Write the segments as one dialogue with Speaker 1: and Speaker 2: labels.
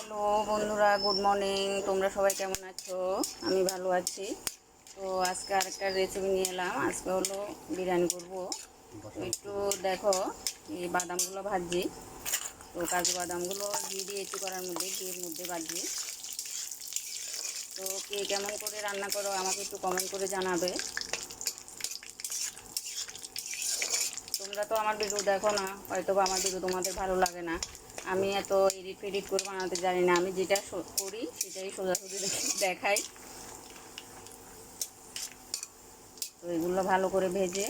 Speaker 1: Hello বন্ধুরা, good morning. তোমরা সবাই কেমন আছো? আমি ভালো আছি। তো আজকে আরেকটা রেসিপি নিয়ে এলাম। আজকে হলো বিরিয়ানি করবো। তো একটু দেখো, এই বাদামগুলো ভাজি। তো কাজু বাদামগুলো দিয়ে দিয়েছি করার মধ্যে, ঘিয়ের মধ্যে ভাজি। তো কে কেমন করে রান্না করো আমাকে একটু কমেন্ট করে জানাবে। তোমরা তো আমার ভিডিও দেখো না, হয়তো আমার ভিডিও তোমাদের ভালো লাগে না। আমি এত এডিট ফেডিট করে বানাতে জানি না। আমি যেটা করি সেটাই সোজাসুজি দেখাই। তো এগুলো ভালো করে ভেজে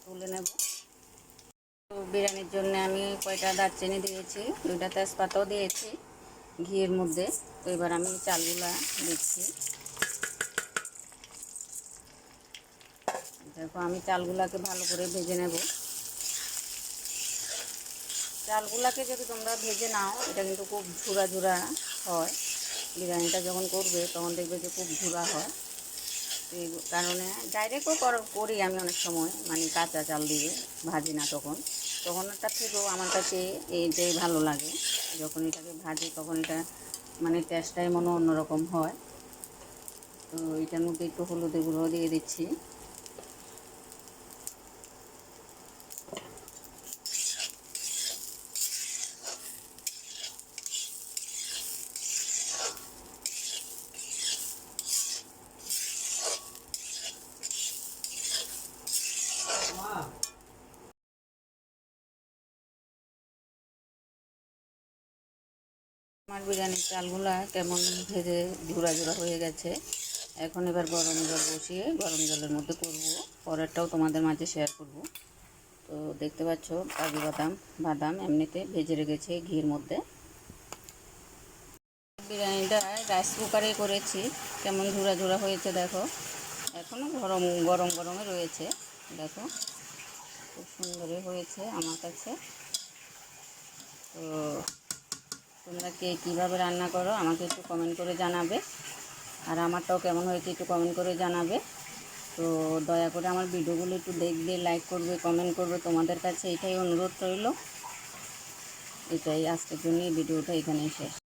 Speaker 1: তুলে নেব। তো বিরিয়ানির জন্য আমি কয়টা দারচিনি দিয়েছি, 2টা তেজপাতাও দিয়েছি ঘিয়ের মধ্যে। তো এবার আমি চালগুলা দিচ্ছি। দেখো, আমি চালগুলাকে ভালো করে ভেজে নেব। চালগুলাকে যদি তোমরা ভেজে নাও, এটা কিন্তু খুব ঝুরা ঝুরা হয়। বিরিয়ানিটা যখন করবে তখন দেখবে যে খুব ঝুরা হয়। তো এই কারণে ডাইরেক্টও করি আমি অনেক সময়, মানে কাঁচা চাল দিয়ে ভাজি না, তখনটার থেকেও আমার কাছে এইটাই ভালো লাগে। যখন এটাকে ভাজি তখন এটা মানে টেস্টটাই মনে অন্যরকম হয়। তো এটার মধ্যে একটু হলুদের গুঁড়ো দিয়ে দিচ্ছি। আমার বিরিয়ানির চালগুলা কেমন ভেজে ঝুরা ঝুরা হয়ে গেছে। এখন এবার গরম জল বসিয়ে গরম জলের মধ্যে করব। পরেরটাও তোমাদের মাঝে শেয়ার করব। তো দেখতে পাচ্ছ কাজু বাদাম এমনিতে ভেজে রেখেছে ঘির মধ্যে। বিরিয়ানিটা রাইস কুকারে করেছি, কেমন ঝুরা ঝুরা হয়েছে দেখো। এখনও গরম গরম গরমে রয়েছে। দেখো, খুব সুন্দরই হয়েছে আমার কাছে। তো তোমরা কে কীভাবে রান্না করো আমাকে একটু কমেন্ট করে জানাবে। আর আমারটাও কেমন হয়েছে একটু কমেন্ট করে জানাবে। তো দয়া করে আমার ভিডিওগুলো একটু দেখবে, লাইক করবে, কমেন্ট করবে। তোমাদের কাছে এটাই অনুরোধ রইল। এটাই আজকের জন্য এই ভিডিওটা এখানেই শেষ।